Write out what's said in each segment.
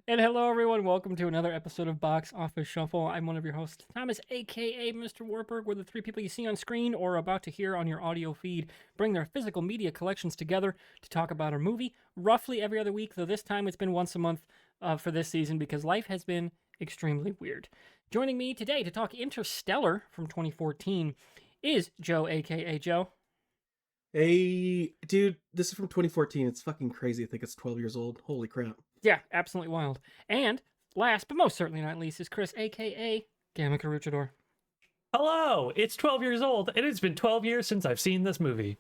And hello, everyone. Welcome to another episode of Box Office Shuffle. I'm one of your hosts, Thomas, aka Mr. Warburg, where the three people you see on screen or are about to hear on your audio feed bring their physical media collections together to talk about a movie roughly every other week, though this time it's been once a month for this season because life has been extremely weird. Joining me today to talk Interstellar from 2014 is Joe, aka Joe. Hey, dude, this is from 2014. It's fucking crazy. I think it's 12 years old. Holy crap. Yeah, absolutely wild. And last, but most certainly not least, is Chris, aka Gamma Caruchador. Hello, it's 12 years old, and it's been 12 years since I've seen this movie.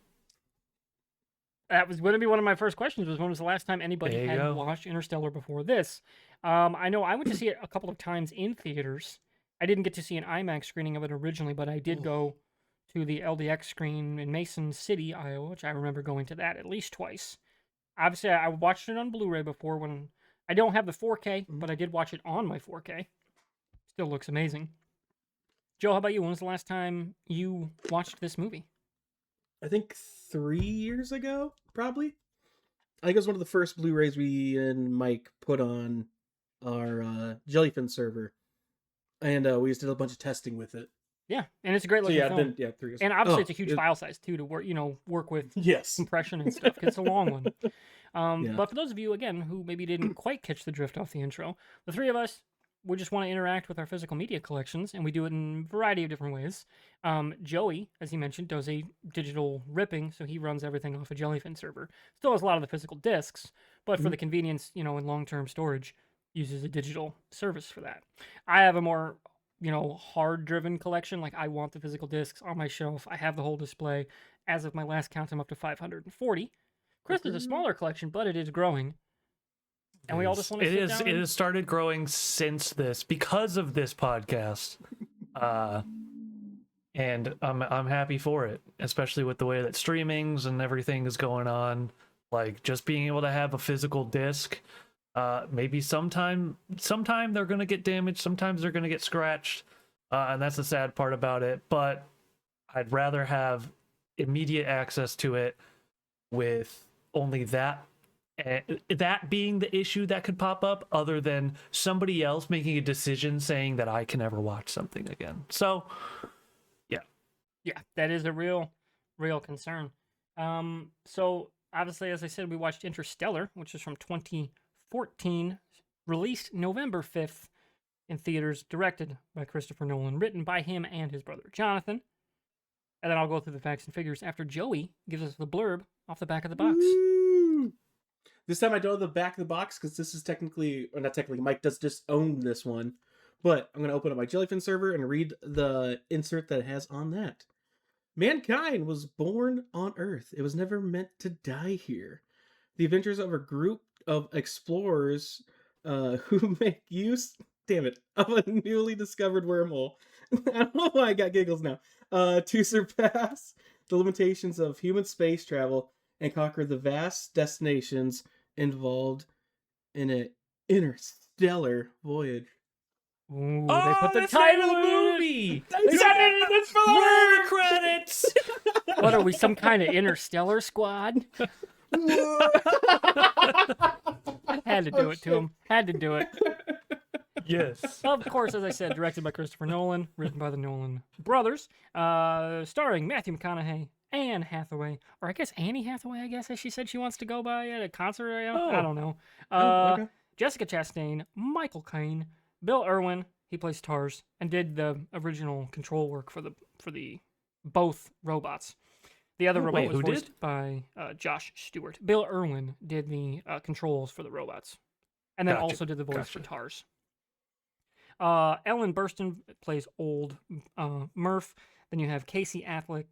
That was going to be one of my first questions, was when was the last time anybody had watched Interstellar before this? I know I went to see it a couple of times in theaters. I didn't get to see an IMAX screening of it originally, but I did go to the LDX screen in Mason City, Iowa, which I remember going to that at least twice. Obviously, I watched it on Blu-ray before when I don't have the 4K, but I did watch it on my 4K. Still looks amazing. Joe, how about you? When was the last time you watched this movie? I think 3 years ago, probably. I think it was one of the first Blu-rays we and Mike put on our Jellyfin server. And we just did a bunch of testing with it. Yeah, and it's a great looking film. 3 years. And obviously, it's a huge file size too to work with yes. compression and stuff. Cause it's a long one. But for those of you again who maybe didn't quite catch the drift off the intro, the three of us we just want to interact with our physical media collections, and we do it in a variety of different ways. Joey, as he mentioned, does a digital ripping, so he runs everything off a Jellyfin server. Still has a lot of the physical discs, but for the convenience, in long-term storage, uses a digital service for that. I have a more hard-driven collection. Like, I want the physical discs on my shelf. I have the whole display. As of my last count, I'm up to 540. Chris has a smaller collection, but it is growing. And we all just want to sit down. It has started growing since because of this podcast. And I'm happy for it, especially with the way that streamings and everything is going on. Like, just being able to have a physical disc. Maybe sometime they're gonna get damaged, sometimes they're gonna get scratched, and that's the sad part about it. But I'd rather have immediate access to it with only that being the issue that could pop up, other than somebody else making a decision saying that I can never watch something again. So yeah, that is a real concern. So obviously, as I said, we watched Interstellar, which is from 2014, released November 5th in theaters, directed by Christopher Nolan, written by him and his brother Jonathan. And then I'll go through the facts and figures after Joey gives us the blurb off the back of the box. Woo! This time I don't have the back of the box because this is technically, or not technically, Mike does just own this one. But I'm going to open up my Jellyfin server and read the insert that it has on that. Mankind was born on Earth. It was never meant to die here. The adventures of a group of explorers who make use, of a newly discovered wormhole. I don't know why I got giggles now. To surpass the limitations of human space travel and conquer the vast destinations involved in an interstellar voyage. Ooh, they put the title of the movie! It's for the credits! What are we, some kind of interstellar squad? Had to do it to him. Had to do it. Yes. Of course, as I said, directed by Christopher Nolan, written by the Nolan brothers, starring Matthew McConaughey, Anne Hathaway, or I guess Annie Hathaway, as she said she wants to go by at a concert. I don't know. Okay. Jessica Chastain, Michael Caine, Bill Irwin, he plays TARS, and did the original control work for the both robots. The other robot was voiced by Josh Stewart. Bill Irwin did the controls for the robots, and then also did the voice for TARS. Ellen Burstyn plays old Murph. Then you have Casey Affleck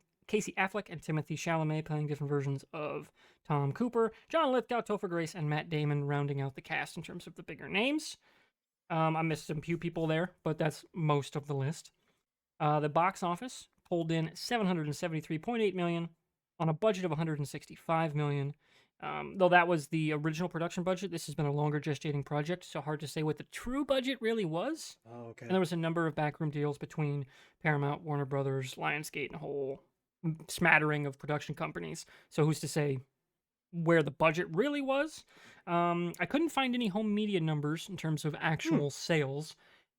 and Timothy Chalamet playing different versions of Tom Cooper. John Lithgow, Topher Grace, and Matt Damon rounding out the cast in terms of the bigger names. I missed some few people there, but that's most of the list. The box office pulled in $773.8 million on a budget of $165 million. Though that was the original production budget, this has been a longer gestating project, so hard to say what the true budget really was. Oh, okay. And there was a number of backroom deals between Paramount, Warner Brothers, Lionsgate, and a whole smattering of production companies. So who's to say where the budget really was. I couldn't find any home media numbers in terms of actual sales,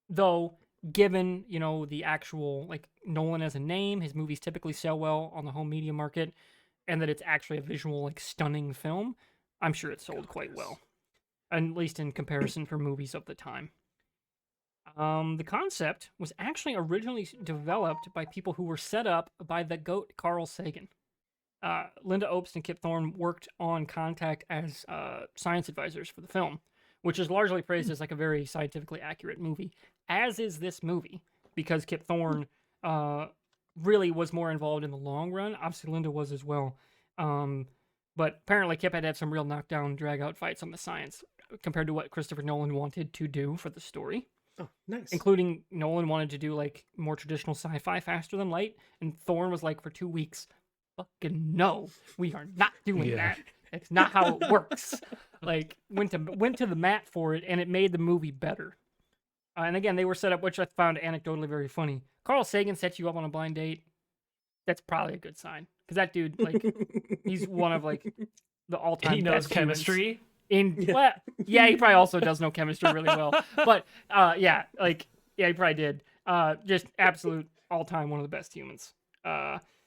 though. Given the actual like Nolan as a name, his movies typically sell well on the home media market, and that it's actually a visual like stunning film, I'm sure it sold quite well, at least in comparison for movies of the time. The concept was actually originally developed by people who were set up by the GOAT Carl Sagan. Linda Obst and Kip Thorne worked on Contact as science advisors for the film, which is largely praised as like a very scientifically accurate movie, as is this movie, because Kip Thorne really was more involved in the long run. Obviously, Linda was as well. But apparently Kip had some real knockdown, drag-out fights on the science compared to what Christopher Nolan wanted to do for the story. Oh, nice. Including Nolan wanted to do like more traditional sci-fi, faster than light, and Thorne was like, for 2 weeks, fucking no, we are not doing that. It's not how it works. Like went to the mat for it, and it made the movie better. And again, they were set up, which I found anecdotally very funny. Carl Sagan sets you up on a blind date. That's probably a good sign, because that dude, like, he's one of like the all-time. He knows best chemistry. Well, yeah, he probably also does know chemistry really well. But he probably did. Just absolute all-time one of the best humans.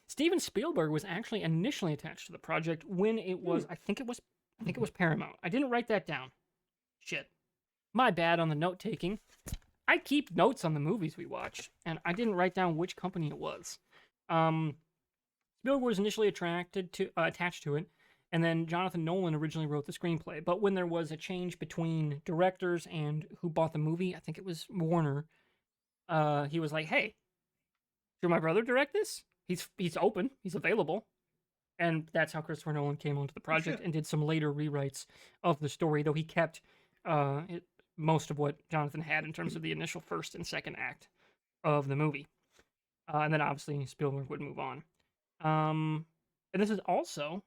Steven Spielberg was actually initially attached to the project when it was, I think it was Paramount. I didn't write that down. Shit. My bad on the note taking. I keep notes on the movies we watch, and I didn't write down which company it was. Spielberg was initially attached to it, and then Jonathan Nolan originally wrote the screenplay. But when there was a change between directors and who bought the movie, I think it was Warner, he was like, hey, should my brother direct this? He's open. He's available. And that's how Christopher Nolan came onto the project and did some later rewrites of the story, though he kept most of what Jonathan had in terms of the initial first and second act of the movie. And then obviously Spielberg would move on. And this is also,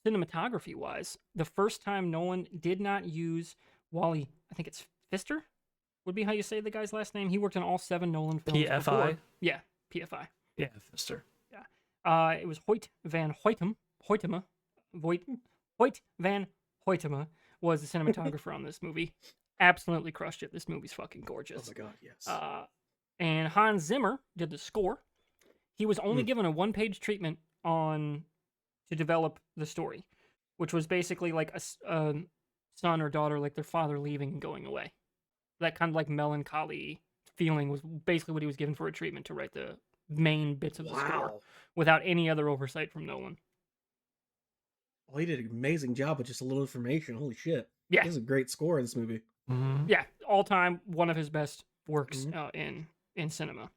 cinematography-wise, the first time Nolan did not use Wally, I think it's Pfister, would be how you say the guy's last name. He worked on all 7 Nolan films PFI? before. Yeah, PFI. Yeah, Pfister. It was Hoyt van Hoytema was the cinematographer on this movie. Absolutely crushed it. This movie's fucking gorgeous. Oh my god, yes. And Hans Zimmer did the score. He was only given a 1-page treatment to develop the story, which was basically like a son or daughter, like their father leaving and going away. That kind of like melancholy feeling was basically what he was given for a treatment to write the main bits of the score without any other oversight from Nolan. Well, he did an amazing job with just a little information. Holy shit. Yeah. He has a great score in this movie. Mm-hmm. Yeah, all time, one of his best works in cinema.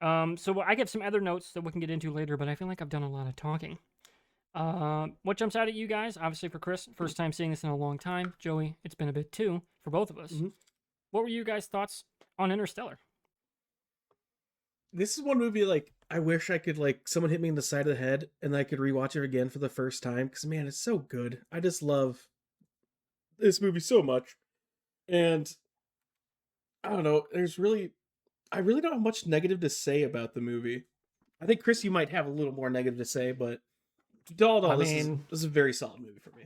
So I get some other notes that we can get into later, but I feel like I've done a lot of talking. What jumps out at you guys? Obviously for Chris, first time seeing this in a long time. Joey, it's been a bit too, for both of us. Mm-hmm. What were you guys' thoughts on Interstellar? This is one movie, like, I wish I could, like, someone hit me in the side of the head and I could rewatch it again for the first time, because, man, it's so good. I just love this movie so much. And, I don't know, I really don't have much negative to say about the movie. I think, Chris, you might have a little more negative to say, but this is a very solid movie for me.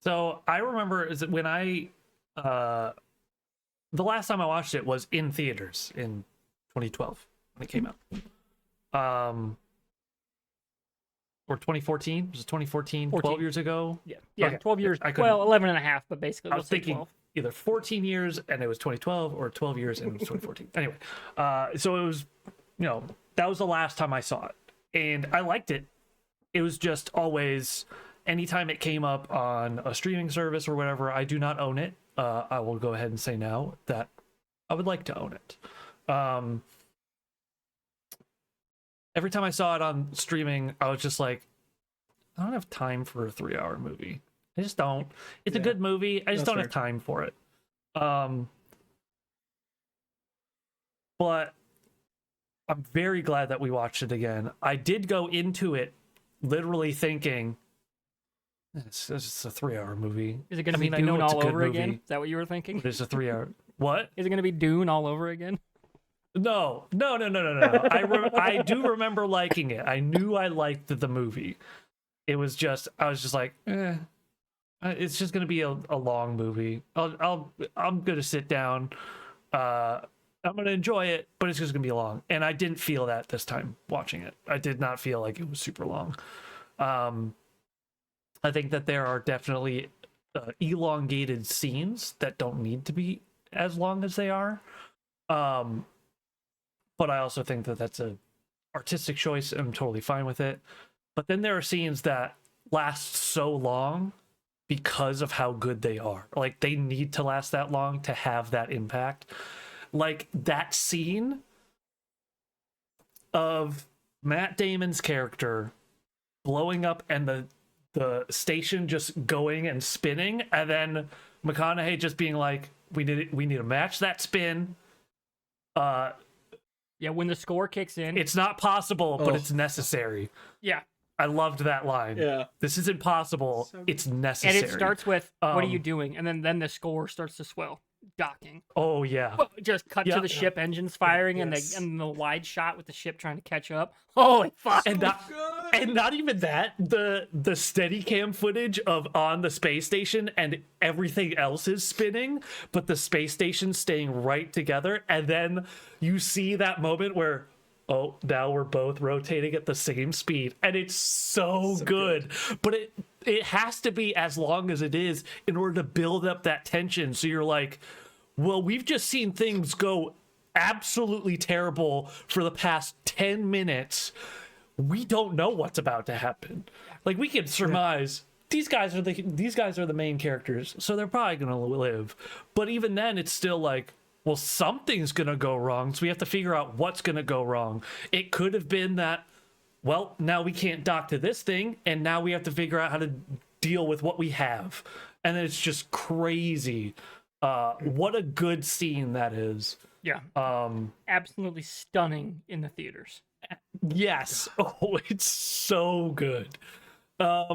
So, I remember when the last time I watched it was in theaters in 2012 when it came out. Or 2014? Was it 2014? 12 years ago? Yeah, okay. 12 years. Well, 11 and a half, but basically I was thinking 12. Either 14 years and it was 2012 or 12 years and it was 2014. Anyway, so it was, that was the last time I saw it. And I liked it. It was just always, anytime it came up on a streaming service or whatever, I do not own it. I will go ahead and say now that I would like to own it. Every time I saw it on streaming, I was just like, I don't have time for a 3-hour movie. I just don't. It's a good movie. I just don't have time for it. But I'm very glad that we watched it again. I did go into it literally thinking, it's a 3-hour movie. Is it going to be Dune all over again? Is that what you were thinking? It's a 3-hour. What? Is it going to be Dune all over again? No. I do remember liking it. I knew I liked the movie. it was just, I was just like, it's just gonna be a long movie. I'm gonna sit down. I'm gonna enjoy it, but it's just gonna be long. And I didn't feel that this time watching it. I did not feel like it was super long. I think that there are definitely elongated scenes that don't need to be as long as they are. But I also think that that's a artistic choice, and I'm totally fine with it. But then there are scenes that last so long because of how good they are. Like, they need to last that long to have that impact. Like, that scene of Matt Damon's character blowing up and the station just going and spinning, and then McConaughey just being like, we need to match that spin. Yeah, when the score kicks in. It's not possible, but it's necessary. Yeah. I loved that line. Yeah. This is impossible. So it's necessary. And it starts with, what are you doing? And then the score starts to swell. Docking. Oh, yeah. Just cut to the ship engines firing Yes. and the wide shot with the ship trying to catch up. Holy fuck. And not even that, the steady cam footage of on the space station and everything else is spinning, but the space station's staying right together. And then you see that moment where, oh, now we're both rotating at the same speed. And it's so good. But it has to be as long as it is in order to build up that tension. So you're like, well, we've just seen things go absolutely terrible for the past 10 minutes. We don't know what's about to happen. Like, we can surmise these guys are the main characters, so they're probably gonna live. But even then, it's still like, well, something's gonna go wrong, so we have to figure out what's gonna go wrong. It could have been that, well, now we can't dock to this thing, and now we have to figure out how to deal with what we have. And then it's just crazy. What a good scene that is. Yeah. Absolutely stunning in the theaters. Yes. Oh, it's so good. I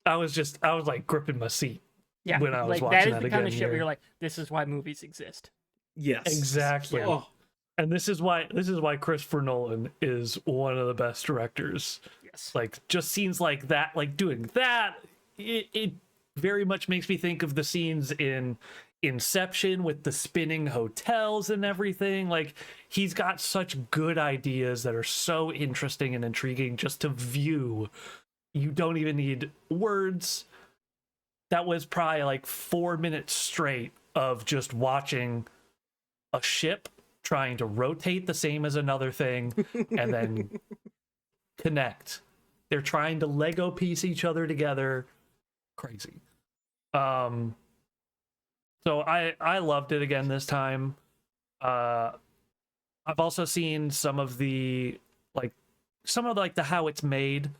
was like gripping my seat. Yeah. When I was like, watching that is that the kind of again shit here. where you're like, this is why movies exist. Yes. Exactly. Oh, And this is why Christopher Nolan is one of the best directors. Yes. Like, just scenes like that, like doing that, it very much makes me think of the scenes in Inception with the spinning hotels and everything. Like, he's got such good ideas that are so interesting and intriguing just to view. You don't even need words. That was probably like 4 minutes straight of just watching a ship trying to rotate the same as another thing and then connect. They're trying to Lego piece each other together. Crazy. So I loved it again this time. I've also seen some of the how it's made.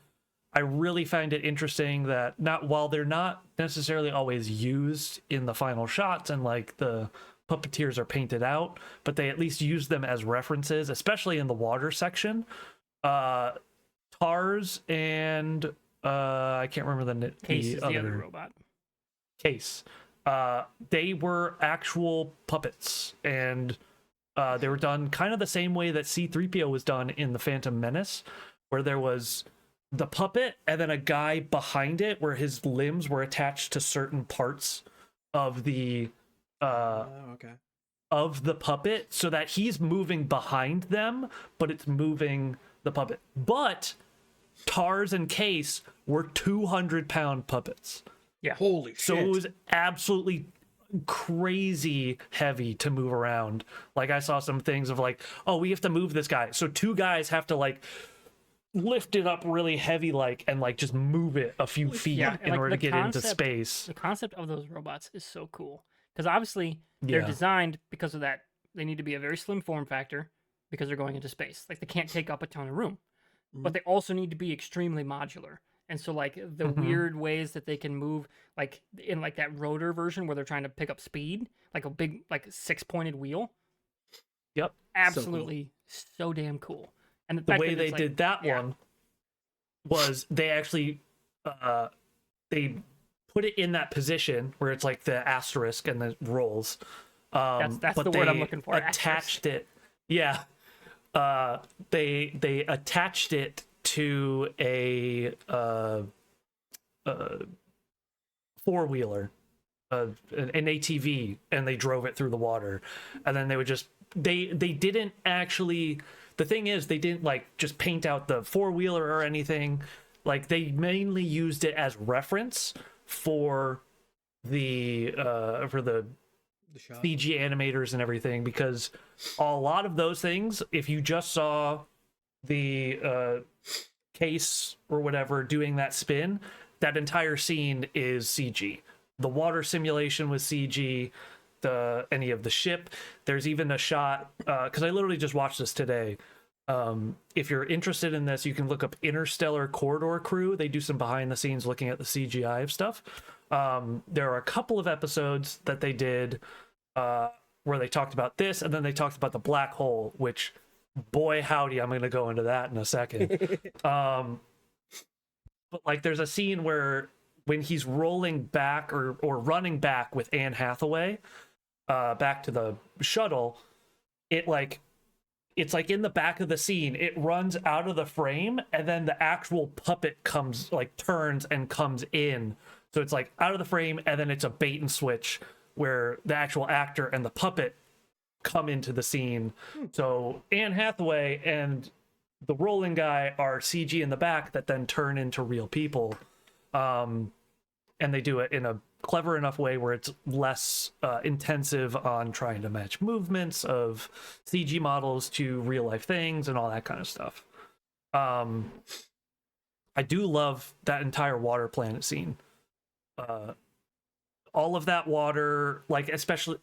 I really find it interesting that while they're not necessarily always used in the final shots and like the puppeteers are painted out, but they at least use them as references, especially in the water section. Tars and I can't remember the Case is the other robot. Case. They were actual puppets, and they were done kind of the same way that C-3PO was done in The Phantom Menace, where there was the puppet and then a guy behind it where his limbs were attached to certain parts of the of the puppet, so that he's moving behind them, but it's moving the puppet. But Tars and Case were 200-pound puppets. Yeah. Holy shit. So it was absolutely crazy heavy to move around. Like, I saw some things of like, oh, we have to move this guy. So 2 guys have to like lift it up really heavy, like, and like just move it a few feet in order to get into space. The concept of those robots is so cool. Because obviously they're designed because of that. They need to be a very slim form factor because they're going into space. Like, they can't take up a ton of room. But they also need to be extremely modular. And so, like, the weird ways that they can move, like, in, like, that rotor version where they're trying to pick up speed, like a big, like, 6-pointed wheel. Yep. Absolutely so damn cool. And the way they did that one was they actually, they put it in that position where it's, like, the asterisk and the rolls. That's the word I'm looking for. Attached it. Yeah. They attached it to a four-wheeler, an ATV, and they drove it through the water, and then they would just they didn't actually. The thing is, they didn't like just paint out the four-wheeler or anything. Like, they mainly used it as reference for the shot. CG animators and everything, because a lot of those things, if you just saw the case or whatever doing that spin, that entire scene is CG. The water simulation was CG. Any of the ship. There's even a shot, because I literally just watched this today. If you're interested in this, you can look up Interstellar Corridor Crew. They do some behind the scenes looking at the CGI of stuff. There are a couple of episodes that they did where they talked about this, and then they talked about the black hole, which, boy howdy, I'm going to go into that in a second. But like, there's a scene where when he's rolling back or running back with Anne Hathaway back to the shuttle, it's like in the back of the scene, it runs out of the frame, and then the actual puppet turns and comes in. So it's like out of the frame, and then it's a bait and switch where the actual actor and the puppet come into the scene. So Anne Hathaway and the rolling guy are CG in the back that then turn into real people. And they do it in a clever enough way where it's less intensive on trying to match movements of CG models to real life things and all that kind of stuff. I do love that entire water planet scene. All of that water, like especially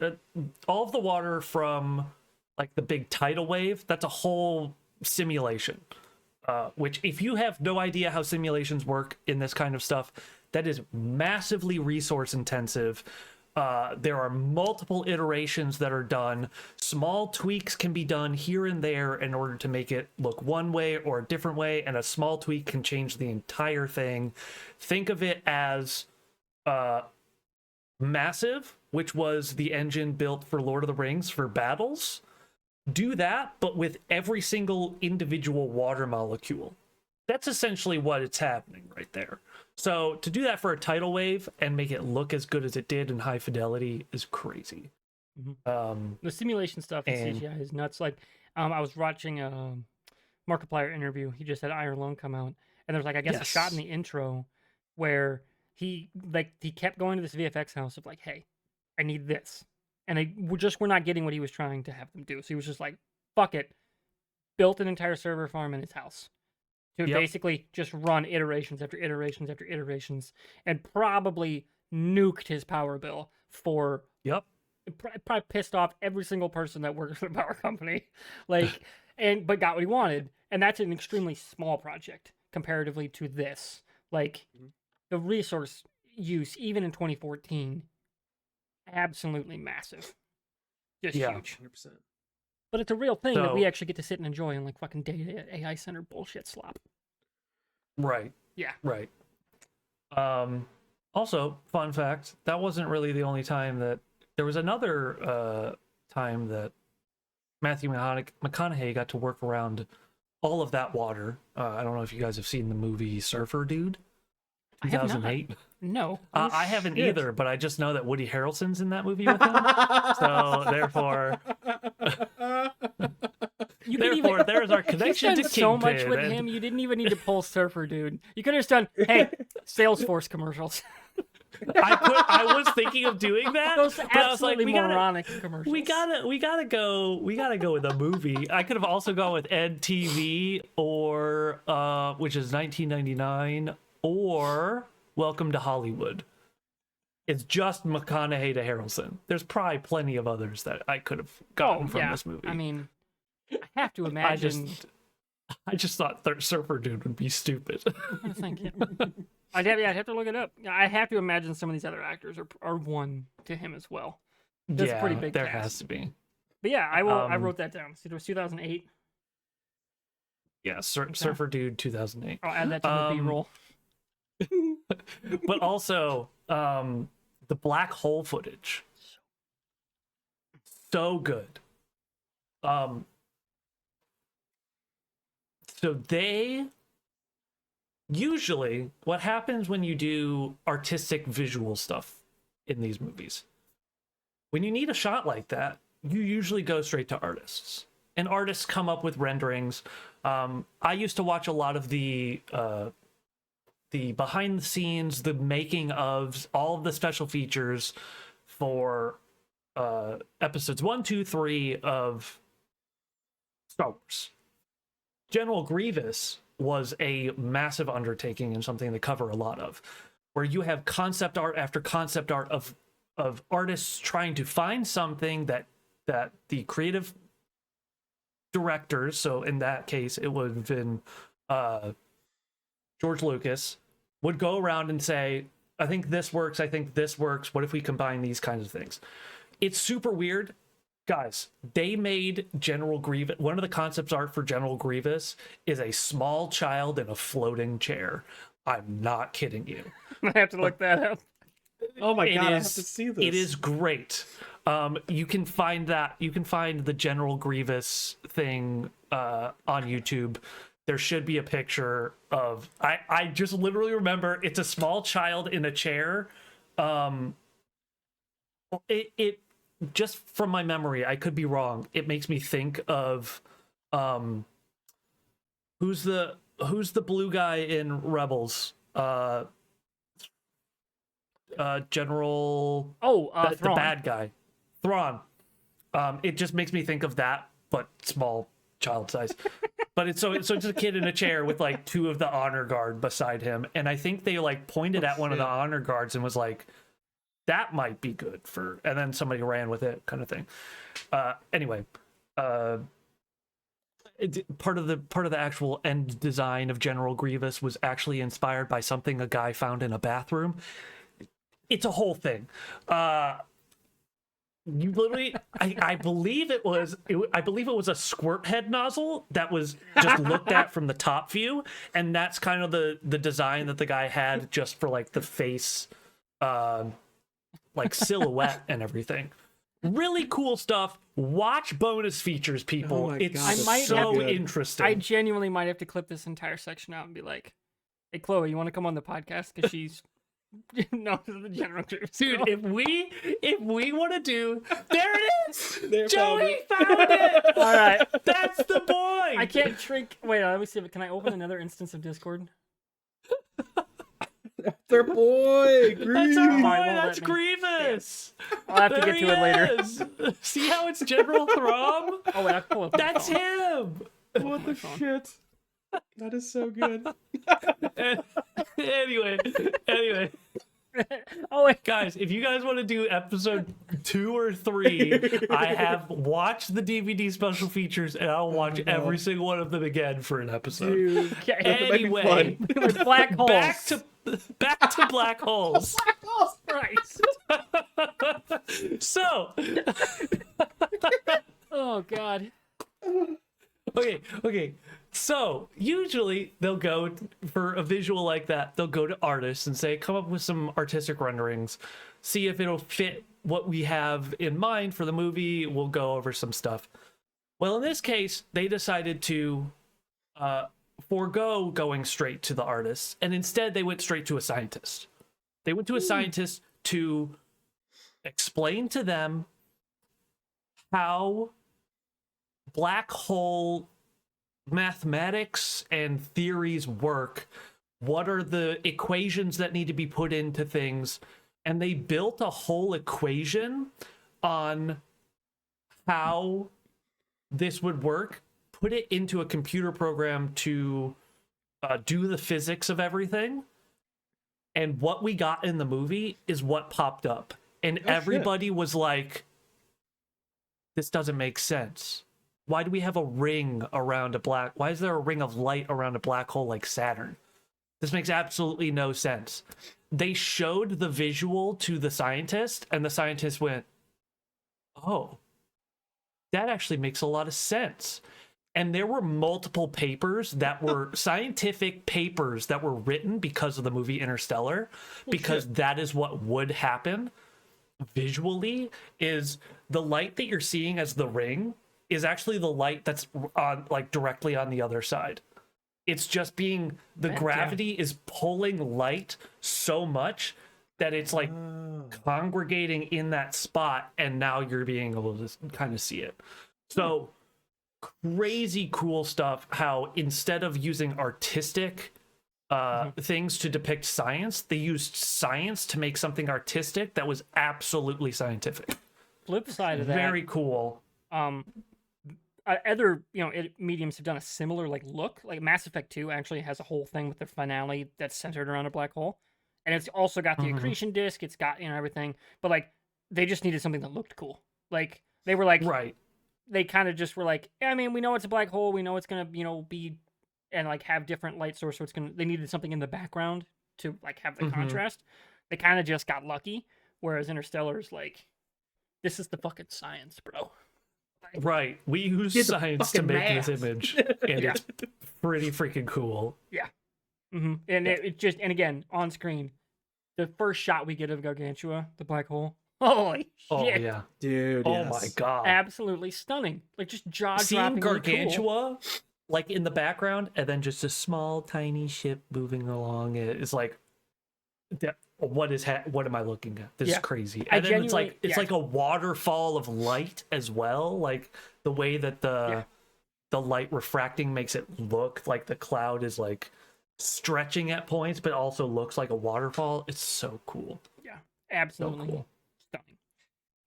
all of the water from like the big tidal wave, that's a whole simulation. Which, if you have no idea how simulations work in this kind of stuff, that is massively resource intensive. There are multiple iterations that are done. Small tweaks can be done here and there in order to make it look one way or a different way, and a small tweak can change the entire thing. Think of it as Massive, which was the engine built for Lord of the Rings for battles. Do that, but with every single individual water molecule. That's essentially what it's happening right there. So to do that for a tidal wave and make it look as good as it did in high fidelity is crazy. Mm-hmm. The simulation stuff in CGI is nuts. Like, I was watching a Markiplier interview. He just had Iron Lung come out, and there's like, I guess, a shot in the intro where he kept going to this VFX house of like, hey, I need this. And they were not getting what he was trying to have them do. So he was just like, fuck it. Built an entire server farm in his house to basically just run iterations after iterations after iterations, and probably nuked his power bill for... Probably pissed off every single person that works for the power company. Like, but got what he wanted. And that's an extremely small project comparatively to this. Like, the resource use, even in 2014... absolutely massive. Just huge. 100%. But it's a real thing that we actually get to sit and enjoy in like fucking data AI center bullshit slop. Right. Yeah. Right. Also, fun fact, that wasn't really the only time that there was another time that Matthew McConaughey got to work around all of that water. I don't know if you guys have seen the movie Surfer Dude. 2008. No. I haven't either, but I just know that Woody Harrelson's in that movie with him. So therefore there's our connection to Kingpin. So much with him, you didn't even need to pull Surfer Dude. You could have just done, hey, Salesforce commercials. I was thinking of doing that, those but I was like, moronic commercials. We gotta go with a movie. I could have also gone with Ed TV or which is 1999, or Welcome to Hollywood. It's just McConaughey to Harrelson. There's probably plenty of others that I could have gotten from this movie. I mean, I have to imagine. I just thought Surfer Dude would be stupid. Thank you. I'd have to look it up. I have to imagine some of these other actors are one to him as well. That's a pretty big there cast. has to be. But yeah, I wrote that down. It was 2008. Yeah, Surfer Dude 2008. I'll add that to the B-roll. But also, the black hole footage. So good. So they usually what happens when you do artistic visual stuff in these movies, when you need a shot like that, you usually go straight to artists, and artists come up with renderings. I used to watch a lot of the behind the scenes, the making of, all of the special features for episodes 1, 2, 3 of Star Wars. General Grievous was a massive undertaking and something they cover a lot of, where you have concept art after concept art of artists trying to find something that the creative directors, so in that case it would have been George Lucas, would go around and say, I think this works, I think this works, what if we combine these kinds of things? It's super weird. Guys, they made General Grievous, one of the concepts art for General Grievous is a small child in a floating chair. I'm not kidding you. I have to look that up. Oh my god, I have to see this. It is great. You can find the General Grievous thing on YouTube. There should be a picture of, I just literally remember it's a small child in a chair. It just from my memory, I could be wrong, it makes me think of who's the blue guy in Rebels? General the bad guy, Thrawn. It just makes me think of that, but small, child size. But it's it's a kid in a chair with like two of the honor guard beside him, and I think they like pointed at one of the honor guards and was like, that might be good for, and then somebody ran with it, kind of thing. Anyway, part of the actual end design of General Grievous was actually inspired by something a guy found in a bathroom. It's a whole thing. You literally, I believe it was a squirt head nozzle that was just looked at from the top view, and that's kind of the design that the guy had just for like the face, like silhouette and everything. Really cool stuff. Watch bonus features, people. Oh my it's God, so interesting. I genuinely might have to clip this entire section out and be like, "Hey, Chloe, you want to come on the podcast?" Because she's no, the General Grievous. Dude, if we want to do, there it is. There, Joey found it. All right, That's the boy. I can't shrink. Wait, let me see. Can I open another instance of Discord? Their boy, That's our Grievous. boy. won't That's let me. Grievous. I'll have to There get to it later. later. See how it's General Throm? Oh wait, I'll pull up. my That's phone. him. What the shit? That is so good. Anyway. Oh wait, Guys, if you guys want to do episode 2 or 3, I have watched the DVD special features, and I'll watch every single one of them again for an episode. dude. Okay. Anyway, With black holes. back to black holes. Oh Christ. So, Oh God. okay. So, usually they'll go for a visual like that. They'll go to artists and say, come up with some artistic renderings, see if it'll fit what we have in mind for the movie. We'll go over some stuff. Well, in this case, they decided to forego going straight to the artists, and instead they went straight to a scientist. They went to a scientist to explain to them how black hole mathematics and theories work, what are the equations that need to be put into things, and they built a whole equation on how this would work, put it into a computer program to do the physics of everything, and what we got in the movie is what popped up, and everybody was like, this doesn't make sense. Why do we have a ring around a black? Why is there a ring of light around a black hole like Saturn? This makes absolutely no sense. They showed the visual to the scientist, and the scientist went, oh, that actually makes a lot of sense. And there were multiple papers that were scientific papers that were written because of the movie Interstellar, because that is what would happen visually, is the light that you're seeing as the ring is actually the light that's on, like, directly on the other side. It's just being the gravity is pulling light so much that it's like congregating in that spot, and now you're being able to kind of see it. So crazy cool stuff. How instead of using artistic things to depict science, they used science to make something artistic that was absolutely scientific. Flip side of that, Very cool. Other mediums have done a similar like look. Like Mass Effect 2 actually has a whole thing with the finale that's centered around a black hole, and it's also got the accretion disk. It's got everything, but like they just needed something that looked cool. Like they were like they kind of just were like, I mean, we know it's a black hole. We know it's gonna be and like have different light source. So it's gonna. They needed something in the background to like have the contrast. They kind of just got lucky. Whereas Interstellar is like, this is the fucking science, bro. Right. We use science to make this image, and it's pretty freaking cool. Yeah. And it just, and again, on screen, the first shot we get of Gargantua, the black hole. Holy shit. Oh, yeah. Dude, Oh, my God. Absolutely stunning. Like, just jaw-dropping. Seeing Gargantua, like, in the background, and then just a small, tiny ship moving along. It's like, what am I looking at? This is crazy. And then it's like a waterfall of light as well. Like, the way that the light refracting makes it look like the cloud is, like, stretching at points, but also looks like a waterfall. It's so cool. Yeah, absolutely so cool.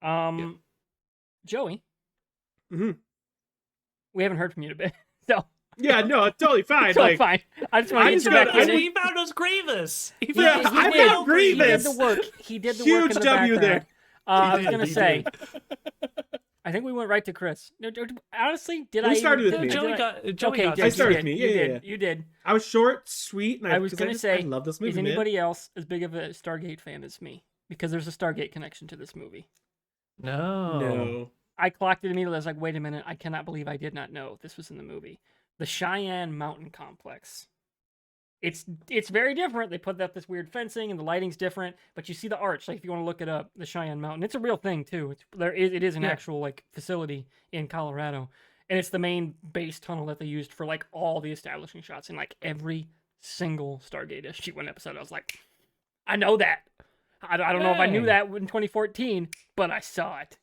Stunning. Joey, we haven't heard from you in a bit, so yeah, no, it's totally fine. Totally fine. I just want to get you back in. He found us Grievous. He found Grievous. He did the work. He did the work in the W background. there. I was gonna say. I think we went right to Chris. No, honestly, We started with me. Joey got I started with me. Yeah. You did. I was short, sweet, and I was gonna say, I love this movie. Is anybody else as big of a Stargate fan as me? Because there's a Stargate connection to this movie. No. I clocked it immediately. I was like, wait a minute. I cannot believe I did not know this was in the movie. The Cheyenne Mountain Complex. It's very different. They put up this weird fencing and the lighting's different, but you see the arch. Like if you want to look it up, the Cheyenne Mountain. It's a real thing too. It is an actual like facility in Colorado, and it's the main base tunnel that they used for like all the establishing shots in like every single Stargate SG-1 episode. I was like, I know that. I don't know if I knew that in 2014, but I saw it.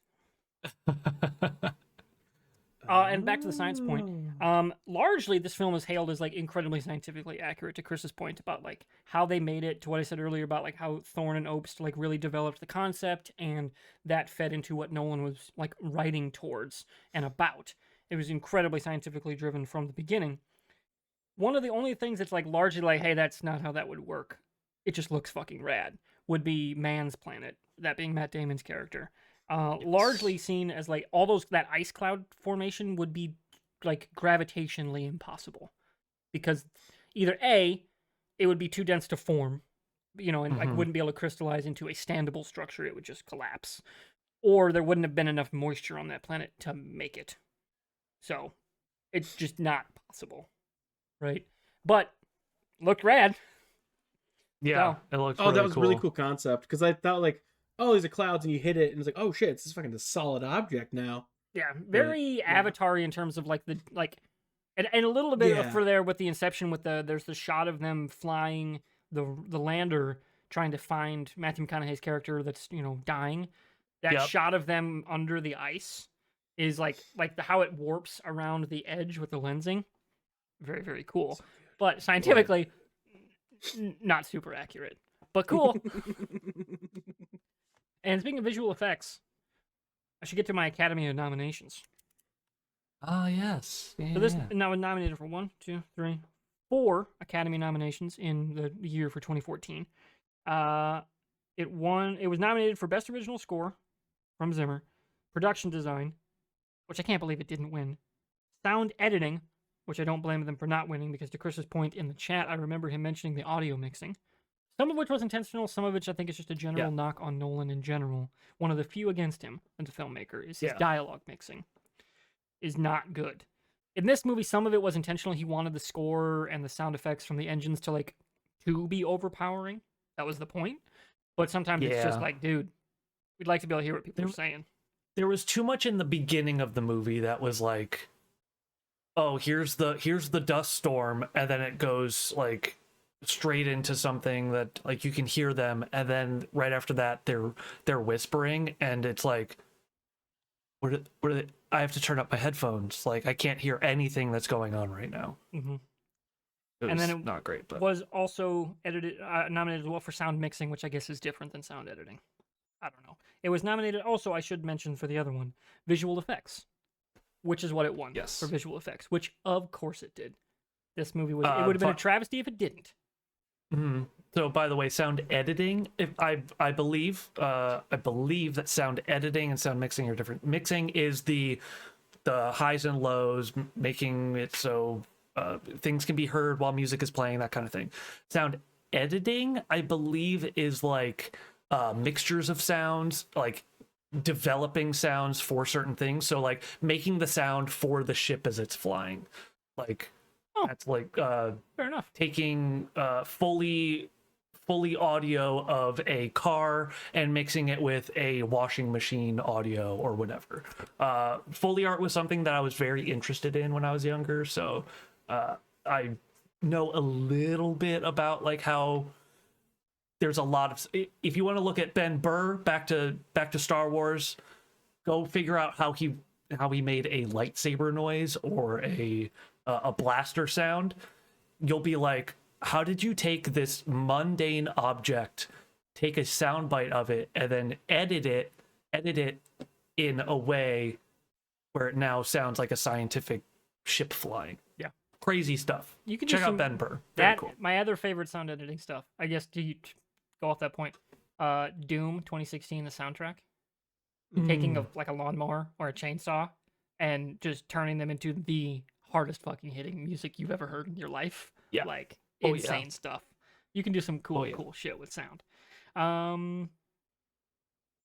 And back to the science point. Largely, this film is hailed as like incredibly scientifically accurate. To Chris's point about like how they made it, to what I said earlier about like how Thorne and Obst like really developed the concept, and that fed into what Nolan was like writing towards and about. It was incredibly scientifically driven from the beginning. One of the only things that's like largely like, hey, that's not how that would work. It just looks fucking rad. Would be Man's Planet, that being Matt Damon's character. Largely seen as like that ice cloud formation would be like gravitationally impossible, because either A, it would be too dense to form, and like wouldn't be able to crystallize into a standable structure. It would just collapse, or there wouldn't have been enough moisture on that planet to make it. So it's just not possible, right? But looked rad. Yeah, it looks. That was cool. a really cool concept, because I thought like, oh, these are clouds, and you hit it, and it's like, oh shit, it's just fucking a solid object now. Yeah, very Avatar-y in terms of like and a little bit for there with the Inception with there's the shot of them flying the lander trying to find Matthew McConaughey's character that's dying. That shot of them under the ice is like how it warps around the edge with the lensing. Very, very cool. So but scientifically, not super accurate, but cool. And speaking of visual effects, I should get to my Academy of nominations. Yes. So this now was nominated for 4 Academy nominations in the year for 2014. It was nominated for Best Original Score from Zimmer, Production Design, which I can't believe it didn't win, Sound Editing, which I don't blame them for not winning, because to Chris's point in the chat, I remember him mentioning the audio mixing. Some of which was intentional, some of which I think is just a general knock on Nolan in general. One of the few against him as a filmmaker is his dialogue mixing is not good. In this movie, some of it was intentional. He wanted the score and the sound effects from the engines to be overpowering. That was the point. But sometimes it's just like, dude, we'd like to be able to hear what people are saying. There was too much in the beginning of the movie that was like, oh, here's the dust storm, and then it goes like straight into something that like you can hear them, and then right after that they're whispering, and it's like, what are they? I have to turn up my headphones. Like I can't hear anything that's going on right now. Mm-hmm. It was And then it not great, but was also nominated as well for sound mixing, which I guess is different than sound editing. I don't know. It was nominated also, I should mention for the other one, visual effects, which is what it won Yes. for visual effects, which of course it did. This movie was, it would have been a travesty if it didn't. Mm-hmm. So, by the way, sound editing, if I believe that sound editing and sound mixing are different. Mixing is the highs and lows, making it so things can be heard while music is playing, that kind of thing. Sound editing, I believe, is like mixtures of sounds, like developing sounds for certain things. So, like making the sound for the ship as it's flying, like. That's like fair enough. Taking fully audio of a car and mixing it with a washing machine audio or whatever. Foley art was something that I was very interested in when I was younger, so I know a little bit about like how there's a lot of. If you want to look at Ben Burr, back to Star Wars, go figure out how he made a lightsaber noise or a blaster sound. You'll be like, how did you take this mundane object, take a soundbite of it, and then edit it in a way where it now sounds like a scientific ship flying? Yeah, crazy stuff. You can check out Ben Burr. Very cool. My other favorite sound editing stuff, I guess, to go off that point, Doom 2016, the soundtrack, taking a lawnmower or a chainsaw and just turning them into the hardest fucking hitting music you've ever heard in your life. Yeah. Like insane stuff. You can do some cool shit with sound.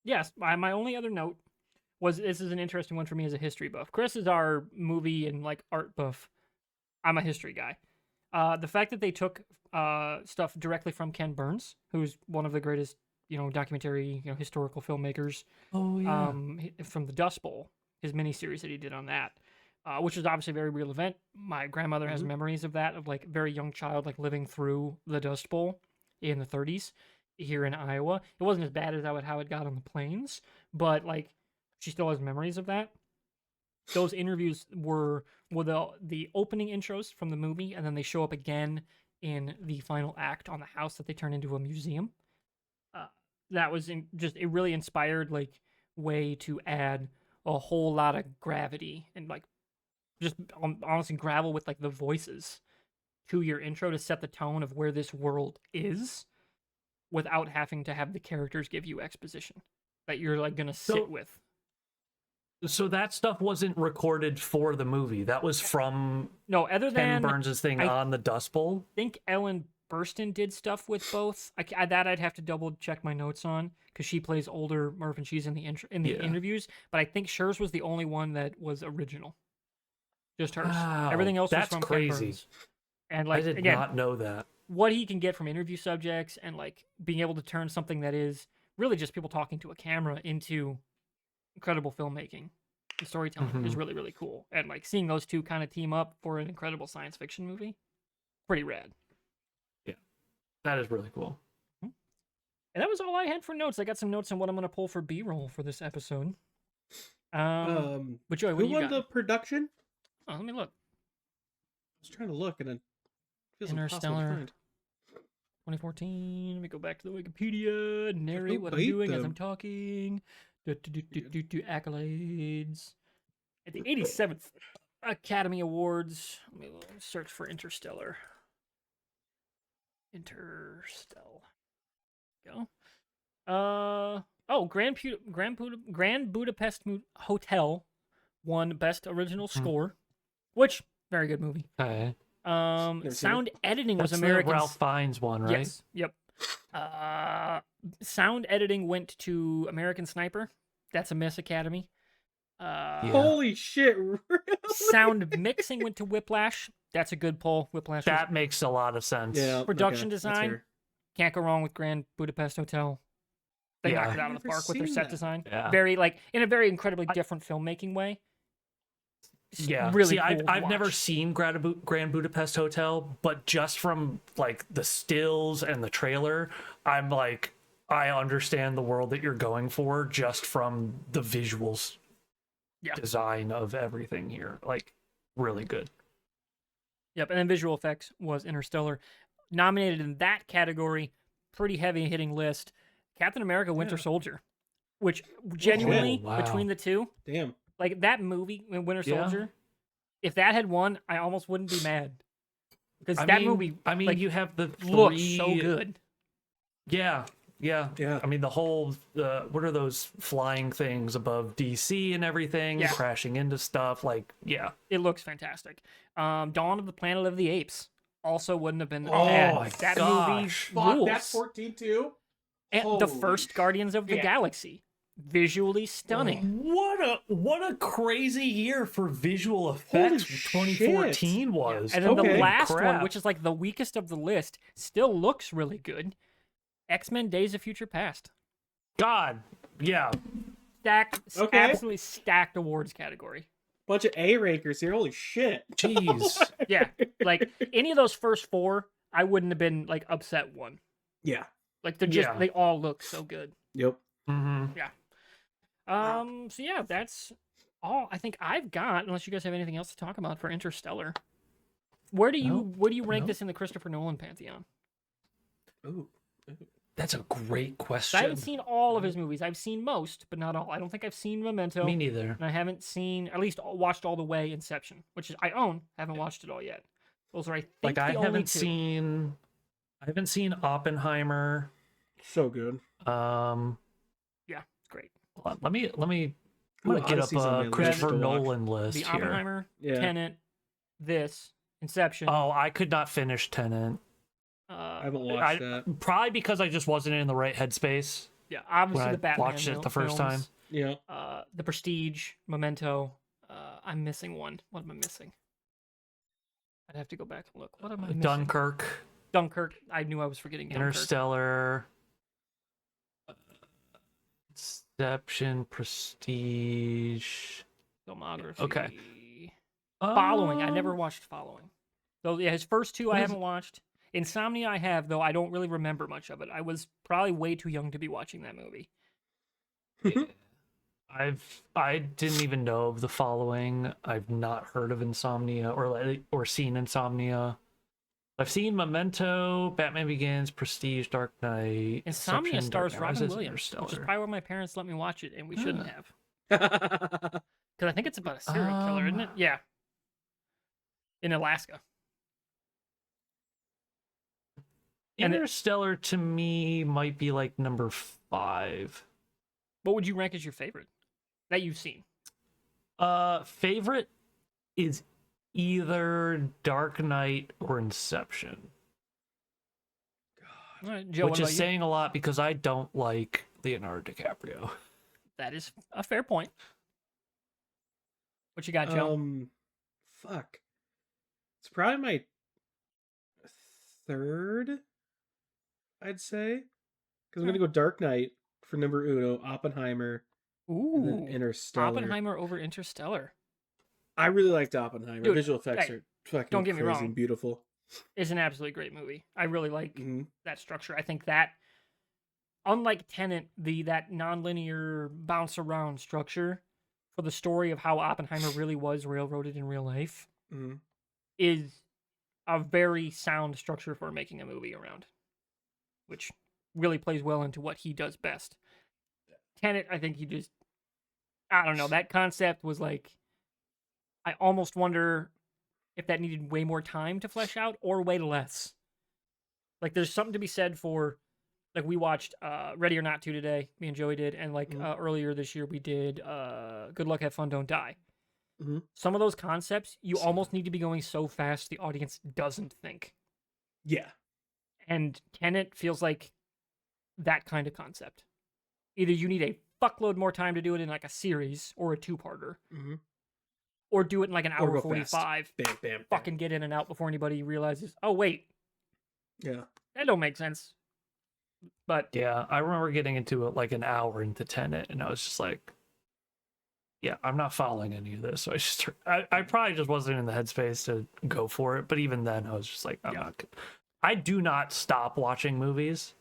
Yes, my only other note was, this is an interesting one for me as a history buff. Chris is our movie and like art buff. I'm a history guy. The fact that they took stuff directly from Ken Burns, who's one of the greatest, documentary, historical filmmakers. Oh yeah. From the Dust Bowl, his miniseries that he did on that. Which is obviously a very real event. My grandmother has memories of that, of like very young child, like living through the Dust Bowl in the 30s here in Iowa. It wasn't as bad as how it got on the plains, but like she still has memories of that. Those interviews were the opening intros from the movie, and then they show up again in the final act on the house that they turn into a museum. That was just a really inspired like way to add a whole lot of gravity and like just honestly gravel with like the voices to your intro to set the tone of where this world is without having to have the characters give you exposition that you're like gonna sit with. So that stuff wasn't recorded for the movie. That was from other than Ken Burns' thing on the Dust Bowl. I think Ellen Burstyn did stuff with both. That I'd have to double check my notes on because she plays older Murph and she's in the interviews. But I think Schur's was the only one that was original. Just hers. Wow, everything else was from crazy. Ken Burns. And like, I did not know that. What he can get from interview subjects and like being able to turn something that is really just people talking to a camera into incredible filmmaking and storytelling is really, really cool. And like seeing those two kind of team up for an incredible science fiction movie, pretty rad. Yeah, that is really cool. And that was all I had for notes. I got some notes on what I'm going to pull for B-roll for this episode. But Joey, what who won the production? Oh, let me look. I was trying to look and it feels Interstellar. 2014. Let me go back to the Wikipedia. Narrate what I'm doing as I'm talking. Accolades. At the 87th Academy Awards. Let me search for Interstellar. Go. Grand Budapest Hotel won Best Original Score, which very good movie. Okay. Sound editing was That's American. The Ralph Fiennes one, right? Yes. Yep. Sound editing went to American Sniper. That's a Miss Academy. Holy shit! Really? Sound mixing went to Whiplash. That's a good pull. Whiplash. That makes a lot of sense. Yeah. Production design. Can't go wrong with Grand Budapest Hotel. They knocked it out of the park with their set design. Yeah. Very like in a very incredibly different filmmaking way. Yeah. really See, cool to I've never watch. seen Grand Budapest Hotel, but just from like the stills and the trailer, I'm like, I understand the world that you're going for just from the visuals, Yeah. design of everything here. Like, really good. Yep, and then visual effects was Interstellar. Nominated in that category, pretty heavy hitting list. Captain America Winter Yeah. Soldier, which genuinely wow. between the two, Damn. like that movie, Winter Yeah. Soldier, if that had won, I almost wouldn't be mad. Because I that mean, movie like, you have the looks three. so good. Yeah. Yeah. I mean, the whole what are those flying things above DC and everything, Yeah. crashing into stuff? Like, yeah. It looks fantastic. Dawn of the Planet of the Apes also wouldn't have been Oh bad. my That gosh. movie Fuck, rules. that's 14 too. And the Holy first Guardians of the shit. Galaxy, visually stunning. What a crazy year for visual Holy effects. shit. 2014 was. And then the Okay. last one, Crap. which is like the weakest of the list, still looks really good. X-Men: Days of Future Past. God, yeah. Stacked, Okay. absolutely stacked awards category. Bunch of A rankers here. Holy shit. Jeez. Yeah, like any of those first four, I wouldn't have been like upset one. Yeah. Like they're just Yeah. they all look so good. Yep. hmm So yeah, that's all I think I've got. Unless you guys have anything else to talk about for Interstellar. Where do you rank Nope. this in the Christopher Nolan pantheon? Ooh. That's a great 'Cause question. I haven't seen all of his movies. I've seen most, but not all. I don't think I've seen Memento. Me neither. And I haven't seen, at least watched all the way Inception, which is I own. Haven't watched it all yet. Those are I think Like, the I only haven't two. seen. I haven't seen Oppenheimer. So good. Yeah, it's great. Hold on, let me. I'm Ooh, gonna get up Odyssey's on my a list Christopher to watch. Nolan list The here. Oppenheimer, Yeah. Tenet, this, Inception. Oh, I could not finish Tenet. I haven't watched that. Probably because I just wasn't in the right headspace. Yeah, obviously when the I Batman watched it the first films, time. Yeah. The Prestige, Memento. I'm missing one. What am I missing? I'd have to go back and look. What am I missing? Dunkirk, Dunkirk. I knew I was forgetting Dunkirk. Interstellar, Inception, Prestige. Filmography. Okay. Following. I never watched Following. So yeah, his first two I What is haven't watched. Insomnia I have, though I don't really remember much of it. I was probably way too young to be watching that movie. I didn't even know of The Following. I've not heard of Insomnia or seen Insomnia. I've seen Memento, Batman Begins, Prestige, Dark Knight. Insomnia Inception, Dark stars Knight Robin Rises, Williams, which is Interstellar. probably why my parents let me watch it, and we shouldn't have. yeah. Because I think it's about a serial killer, isn't it? Yeah. In Alaska. And it- Interstellar to me might be like number 5. What would you rank as your favorite that you've seen? Favorite is either Dark Knight or Inception, All right, Joe, which what is about you? saying a lot because I don't like Leonardo DiCaprio. That is a fair point. What you got, Joe? Fuck. It's probably my third, I'd say. Because I'm gonna go Dark Knight for number uno, Oppenheimer, and then Ooh, Interstellar. Oppenheimer over Interstellar. I really liked Oppenheimer. Dude, Visual effects hey, are fucking don't get me crazy wrong. and beautiful. Is an absolutely great movie. I really like Mhm. that structure. I think that, unlike Tenet, that nonlinear bounce around structure for the story of how Oppenheimer really was railroaded in real life Mhm. is a very sound structure for making a movie around, which really plays well into what he does best. Tenet, I think I don't know, that concept was like, I almost wonder if that needed way more time to flesh out or way less. Like, there's something to be said for, like, we watched Ready or Not 2 today, me and Joey did, and like earlier this year we did Good Luck, Have Fun, Don't Die. Mhm. Some of those concepts, you almost need to be going so fast the audience doesn't think. Yeah. And Tenet feels like that kind of concept. Either you need a fuckload more time to do it in like a series or a two-parter, Mhm. or do it in like an Or hour go 45. Bam, bam, bam. Fucking get in and out before anybody realizes, oh wait, Yeah. that don't make sense. But Yeah, I remember getting into it like an hour into Tenet, and I was just like, Yeah, I'm not following any of this. So I probably just wasn't in the headspace to go for it. But even then, I was just like, I'm not. I do not stop watching movies.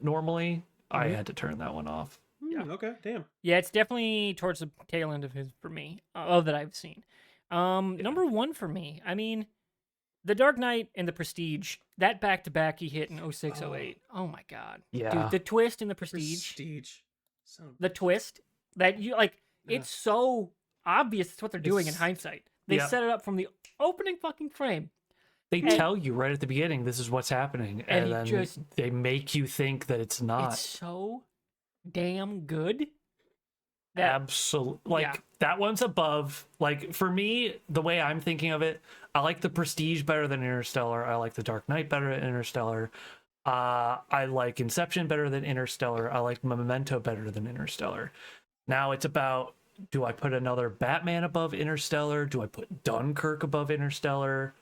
Normally, I had to turn that one off. Yeah. Okay, damn. Yeah, it's definitely towards the tail end of his for me, of that I've seen. Number one for me, I mean, The Dark Knight and The Prestige, that back-to-back he hit in 06, 08. Oh my god. Yeah. Dude, the twist in The Prestige. The twist that you, like, it's so obvious it's what they're doing in hindsight. They set it up from the opening fucking frame. They tell you right at the beginning, this is what's happening. And then they make you think that it's not. It's so damn good. Absolutely. Like, that one's above. Like, for me, the way I'm thinking of it, I like The Prestige better than Interstellar. I like The Dark Knight better than Interstellar. I like Inception better than Interstellar. I like Memento better than Interstellar. Now it's about, do I put another Batman above Interstellar? Do I put Dunkirk above Interstellar?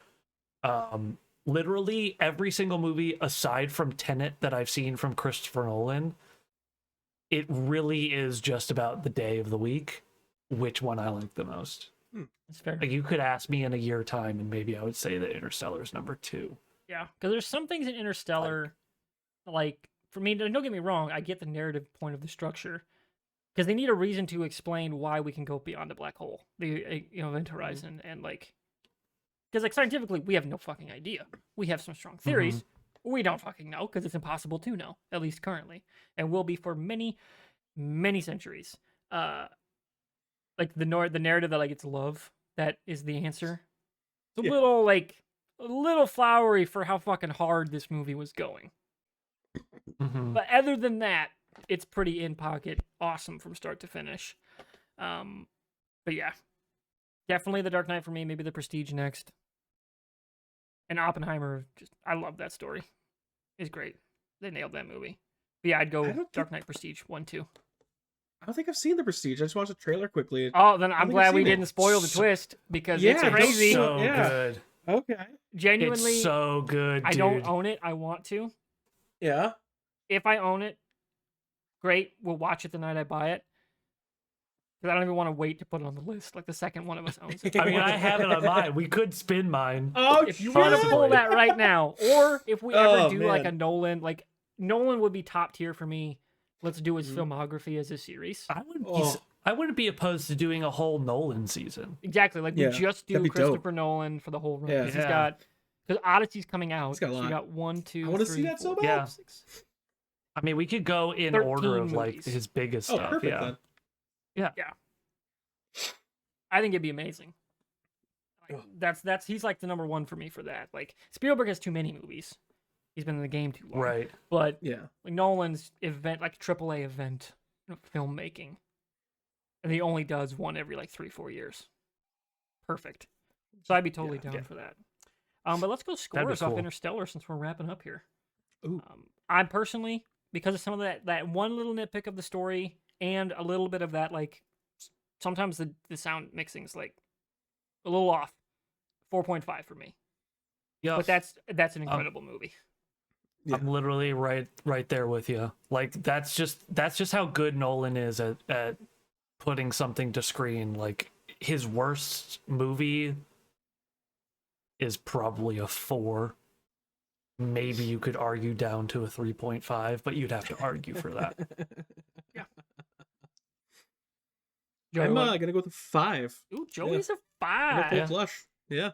Literally every single movie aside from Tenet that I've seen from Christopher Nolan, it really is just about the day of the week, which one I like the most. That's fair. Like, you could ask me in a year time and maybe I would say that Interstellar is number 2. Yeah, because there's some things in Interstellar, like, for me, don't get me wrong, I get the narrative point of the structure, because they need a reason to explain why we can go beyond the black hole, the event horizon, and, like, because, like, scientifically, we have no fucking idea. We have some strong theories. We don't fucking know, because it's impossible to know, at least currently, and will be for many, many centuries. Like, the narrative that, like, it's love that is the answer. It's a little flowery for how fucking hard this movie was going. But other than that, it's pretty in pocket, awesome from start to finish. But yeah, definitely The Dark Knight for me. Maybe The Prestige next. And Oppenheimer, I love that story. It's great. They nailed that movie. But yeah, I'd go Dark Knight Prestige 1, 2. I don't think I've seen The Prestige. I just watched the trailer quickly. Oh, then I'm glad we didn't spoil the twist, because it's crazy. It's so good. Okay. Genuinely, it's so good, dude. I don't own it. I want to. Yeah. If I own it, great. We'll watch it the night I buy it. Because I don't even want to wait to put it on the list. Like, the second one of us owns it. I mean, I have it on mine. We could spin mine. Oh, if you want to pull that right now, or if we ever do like a Nolan, like Nolan would be top tier for me. Let's do his filmography as a series. I wouldn't be opposed to doing a whole Nolan season. Exactly. Like, we just do Christopher Nolan for the whole run. He's got, because Odyssey's coming out. He's got a lot. So you got 1, 2, I want to 3, see that 4, so bad. 6. I mean, we could go in order of like his biggest stuff. Perfect, then. Yeah. I think it'd be amazing. Like, he's like the number one for me for that. Like, Spielberg has too many movies. He's been in the game too long. Right. But like Nolan's event, like AAA event filmmaking, and he only does one every like 3-4 years. Perfect. So I'd be totally down for that. But let's go scores off Interstellar since we're wrapping up here. Ooh. I'm personally, because of some of that one little nitpick of the story and a little bit of that, like, sometimes the sound mixing's like a little off. 4.5 for me. Yeah. But that's an incredible movie. I'm literally right there with you. Like, that's just how good Nolan is at putting something to screen. Like, his worst movie is probably a 4. Maybe you could argue down to a 3.5, but you'd have to argue for that. Yeah. I'm gonna go with a 5. Ooh, Joey's a 5. Flush. Yeah.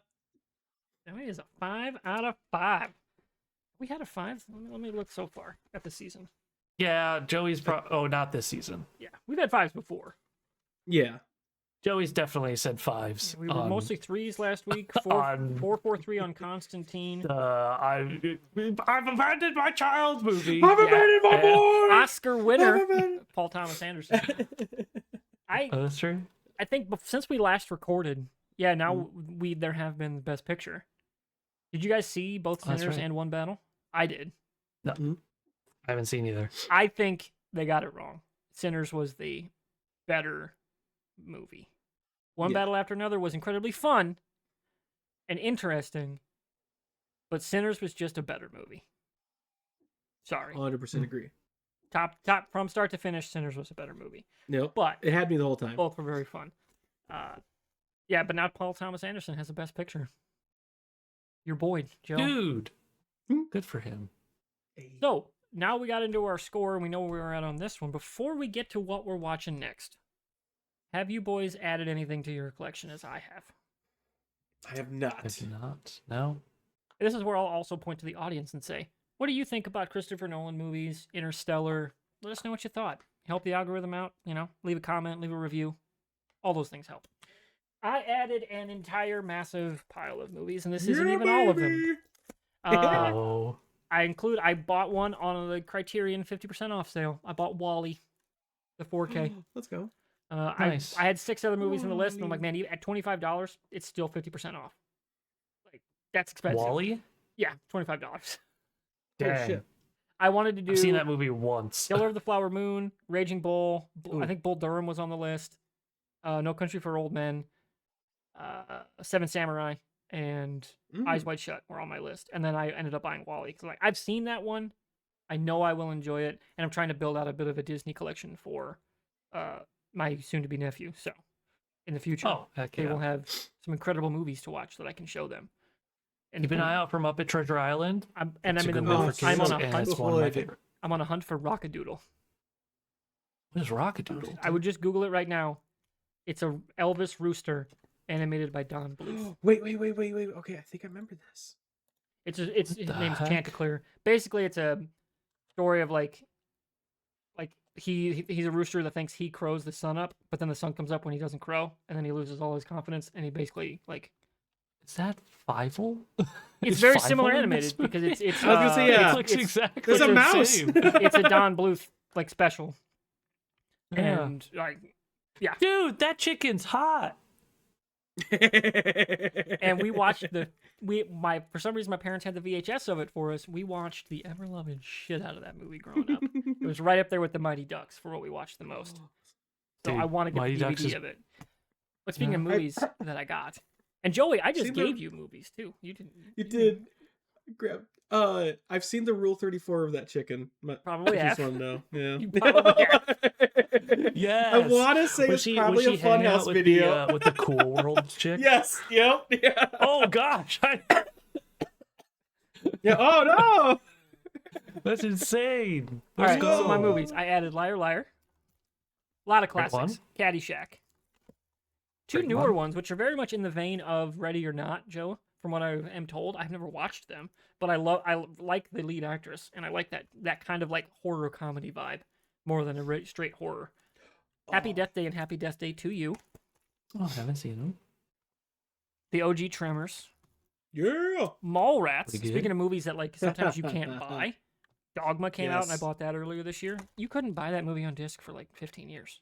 Joey is a 5 out of 5. We had a 5. Let me look so far at the season. Yeah, Joey's not this season. Yeah, we've had 5s before. Yeah. Joey's definitely said 5s. We were mostly 3s last week. 4.43 on Constantine. I've abandoned my child movie. I've abandoned my boy. Oscar winner, Paul Thomas Anderson. That's true. I think since we last recorded, now there have been the Best Picture. Did you guys see both Sinners and One Battle? I did. No, I haven't seen either. I think they got it wrong. Sinners was the better movie. One Battle After Another was incredibly fun and interesting, but Sinners was just a better movie. Sorry. 100% agree. Top from start to finish, Sinners was a better movie. Nope. But It had me the whole time. both were very fun. Yeah, but now Paul Thomas Anderson has the best picture. Your boy, Joe. Dude, good for him. So now we got into our score and we know where we're at on this one. Before we get to what we're watching next, have you boys added anything to your collection as I have? I have not. I do not. No. This is where I'll also point to the audience and say, what do you think about Christopher Nolan movies, Interstellar? Let us know what you thought. Help the algorithm out, leave a comment, leave a review. All those things help. I added an entire massive pile of movies, and this isn't even all of them. Oh. I bought one on the Criterion 50% off sale. I bought Wall-E, the 4K. Let's go. Nice. I had 6 other movies on the list, and I'm like, man, at $25, it's still 50% off. Like, that's expensive. Wall-E? Yeah, $25. Dang. Oh, shit. I wanted to do I've seen that movie once. Killer of the Flower Moon, Raging Bull. I think Bull Durham was on the list. No Country for Old Men. Seven Samurai and Eyes Wide Shut were on my list. And then I ended up buying Wall-E. Because I've seen that one. I know I will enjoy it. And I'm trying to build out a bit of a Disney collection for my soon-to-be nephew. So in the future, they will have some incredible movies to watch that I can show them. And keep an eye out for Muppet Treasure Island. I'm on a hunt. It's one of my favorite. I'm on a hunt for Rockadoodle. What is Rockadoodle? I would just Google it right now. It's a Elvis rooster animated by Don Bluth. Wait. Okay, I think I remember this. His name's Chanticleer. Basically, it's a story of like he's a rooster that thinks he crows the sun up, but then the sun comes up when he doesn't crow, and then he loses all his confidence, and he basically Is that Fievel? It's very similar animated because it's. I was gonna say yeah. It looks exactly. There's a mouse. It's a Don Bluth special, Yeah. and yeah, dude, that chicken's hot. And we watched for some reason my parents had the VHS of it for us. We watched the ever loving shit out of that movie growing up. It was right up there with the Mighty Ducks for what we watched the most. So Dude, I want to get Mighty the Ducks DVD of it. But speaking of movies that I got, and Joey, I just gave you movies too. You didn't. You did. Grab. I've seen the Rule 34 of that chicken. Probably have. Just want to know. Yeah. You probably have. Yes. I want to say it's probably a Funhouse video with the Cool World chick. Yes. Yep. Yeah. Oh gosh. Yeah. Oh no. That's insane. All right. go. So my movies. I added Liar Liar. A lot of Great classics. Caddyshack. Two Great newer one. ones, which are very much in the vein of Ready or Not, Joe. From what I am told, I've never watched them, but I like the lead actress, and I like that kind of horror comedy vibe more than a straight horror. Happy Death Day and Happy Death Day to You. Oh, I haven't seen them. The OG Tremors. Yeah. Mallrats. Pretty good. Speaking of movies that sometimes you can't buy. Dogma came out, and I Yes. bought that earlier this year. You couldn't buy that movie on disc for 15 years.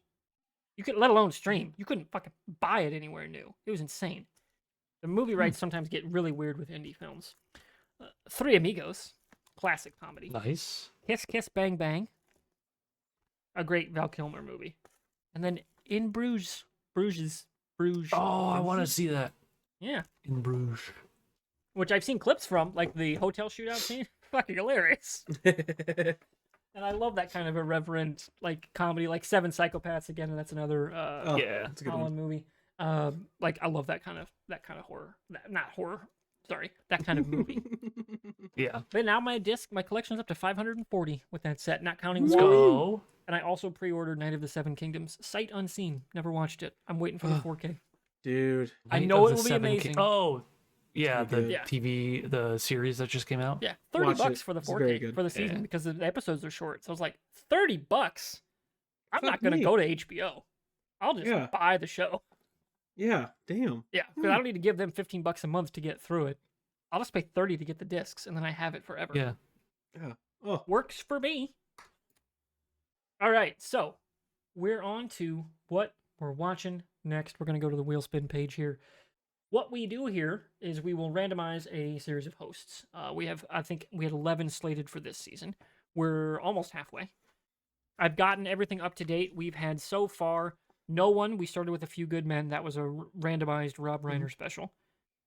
You could, let alone stream. You couldn't fucking buy it anywhere new. It was insane. The movie rights sometimes get really weird with indie films. Three Amigos, classic comedy. Nice. Kiss Kiss Bang Bang, a great Val Kilmer movie. And then In Bruges. Oh, I want to see that. Yeah, In Bruges. which I've seen clips from, like the hotel shootout scene. Fucking hilarious. And I love that kind of irreverent comedy, like Seven Psychopaths again, and that's another Yeah. That's a good Holland one. movie. I love that kind of horror. Not horror. Sorry, that kind of movie. Yeah. But now my collection's up to 540 with that set, not counting Let's Wall-E. go. And I also pre-ordered Night of the Seven Kingdoms, sight unseen. Never watched it. I'm waiting for the 4K. Dude. I Night know of it the will be Seven amazing. Oh, yeah, It's gonna the be good. TV, the series that just came out. Yeah, $30 Watch it. for the It's very 4K good. for the season Yeah. because the episodes are short. So I was like, $30. I'm Fuck not gonna me. go to HBO. I'll just Yeah. buy the show. Yeah. Damn. Yeah, because I don't need to give them $15 a month to get through it. I'll just pay $30 to get the discs, and then I have it forever. Yeah. Yeah. Oh. Works for me. All right, so we're on to what we're watching next. We're going to go to the wheel spin page here. What we do here is we will randomize a series of hosts. I think we had 11 slated for this season. We're almost halfway. I've gotten everything up to date. We've had so far no one. We started with A Few Good Men. That was a randomized Rob Reiner special.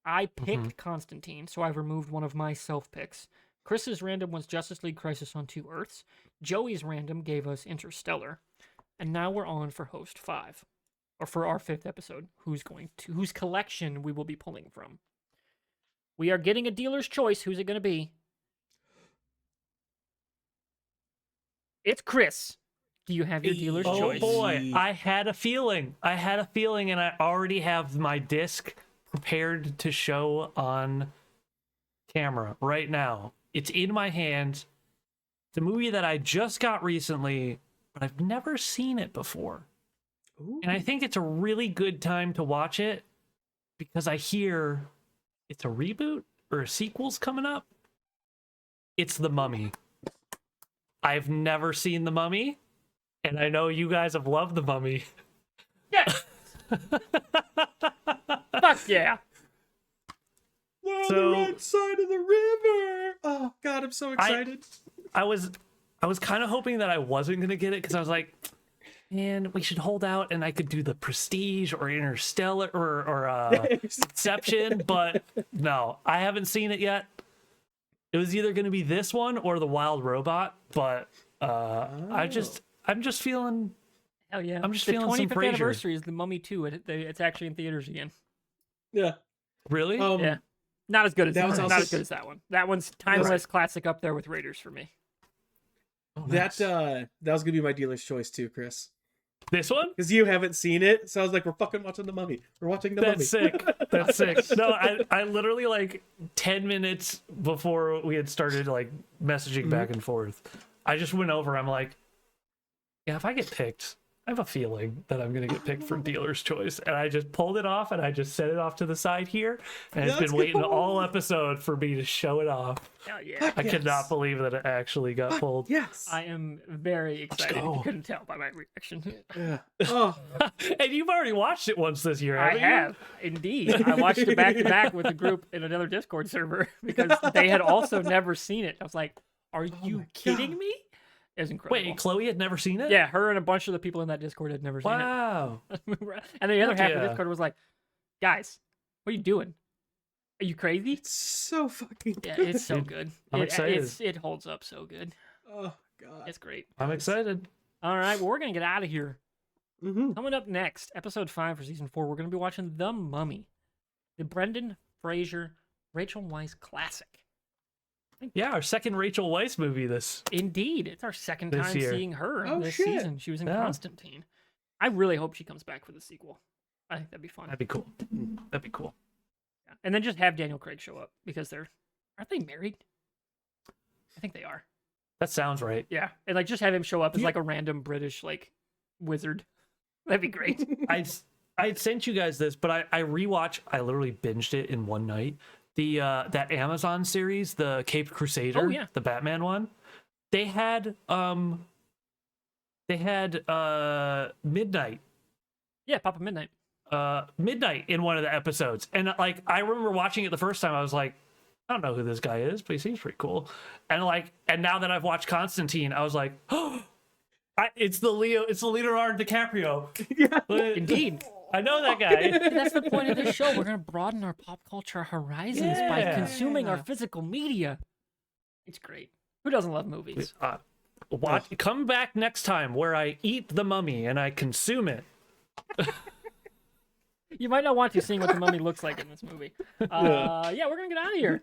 I picked Constantine, so I've removed one of my self picks. Chris's random was Justice League Crisis on Two Earths. Joey's random gave us Interstellar. And now we're on for host 5. Or for our 5th episode, whose collection we will be pulling from. We are getting a dealer's choice. Who's it going to be? It's Chris. Do you have your dealer's choice? Oh boy, I had a feeling, and I already have my disc prepared to show on camera right now. It's in my hands. It's a movie that I just got recently, but I've never seen it before. Ooh. And I think it's a really good time to watch it because I hear it's a reboot or a sequel's coming up. It's The Mummy. I've never seen The Mummy, and I know you guys have loved The Mummy. Yes! Fuck yeah! We're on So- the right side of the river. Oh God, I'm so excited. I was kind of hoping that I wasn't gonna get it because I was like, man, we should hold out and I could do the Prestige or Interstellar or Inception, but no, I haven't seen it yet. It was either gonna be this one or The Wild Robot, but I'm just feeling. Hell yeah. I'm just the feeling some 25th Frasier. anniversary is The Mummy 2. It's actually in theaters again. Yeah. Really? Yeah. Not as good as that was not also- as good as that one. That one's timeless classic up there with Raiders for me. Oh, That nice. that was gonna be my dealer's choice too, Chris. This one? Because you haven't seen it, so I was like, we're fucking watching The Mummy. We're watching The Mummy. That's sick. That's sick. No, I literally like 10 minutes before we had started like messaging back and forth, I just went over. I'm like, yeah, if I get picked, I have a feeling that I'm gonna get picked for dealer's choice, and I just pulled it off and I just set it off to the side here, and it's Let's been waiting go. all episode for me to show it off. Hell yeah. I could not believe that it actually got pulled. Yes. I am very excited. go. You couldn't tell by my reaction. Yeah. Oh. And you've already watched it once this year, I haven't you? have, indeed. I watched it back to back with a group in another Discord server because they had also never seen it. I was like, are you my kidding God. me? It was incredible. Wait, Chloe had never seen it? Yeah, her and a bunch of the people in that Discord had never seen Wow. it. And the other Heck half of the yeah. Discord was like, guys, what are you doing? Are you crazy? It's so fucking Yeah, good. it's so good. I'm excited. It holds up so good. Oh God. It's great. I'm excited. All right, well, we're going to get out of here. Mm-hmm. Coming up next, episode 5 for season 4, we're going to be watching The Mummy, the Brendan Fraser, Rachel Weisz classic. Yeah, our second Rachel Weisz movie this. Indeed, it's our second This time year. seeing her Oh, this shit. season. She was in Yeah. Constantine. I really hope she comes back for the sequel. I think that'd be fun. That'd be cool. That'd be cool. Yeah. And then just have Daniel Craig show up because aren't they married? I think they are. That sounds right. Yeah, and like just have him show up as Yeah. like a random British like wizard. That'd be great. I sent you guys this, but I literally binged it in one night. The that Amazon series, the Caped Crusader, Oh, yeah. the Batman one. They had Midnight Yeah, Papa Midnight. Midnight in one of the episodes, and like I remember watching it the first time, I was like, I don't know who this guy is, but he seems pretty cool. And now that I've watched Constantine, I was like, oh, it's Leonardo DiCaprio. Yeah. Indeed. I know that guy. And that's the point of this show. We're going to broaden our pop culture horizons by Yeah. consuming our physical media. It's great. Who doesn't love movies? Come back next time where I eat the mummy and I consume it. You might not want to, seeing what the mummy looks like in this movie. Yeah, we're gonna get out of here.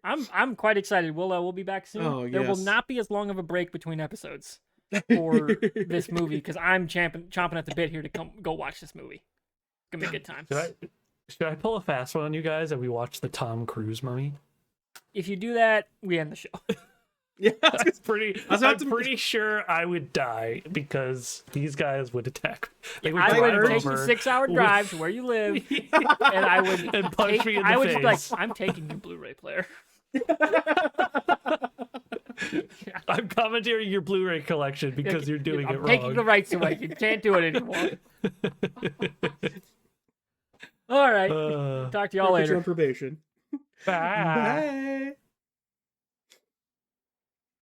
I'm quite excited. We'll be back soon. Oh, There will yes. not be as long of a break between episodes for this movie because I'm chomping at the bit here to go watch this movie. It's gonna be a good time. Should I pull a fast one on you guys and we watch the Tom Cruise mummy? If you do that, we end the show. Yeah. I'm pretty about to- pretty sure I would die because these guys would attack me. They would I drive would take the over 6-hour drive to where you live, and I would and punch me in the I would face. just be like, I'm taking your Blu-ray player. I'm commandeering your Blu-ray collection because you're doing I'm it taking the wrong. rights away. You can't do it anymore. All right. Talk to y'all Put you later. on probation. Bye. Bye.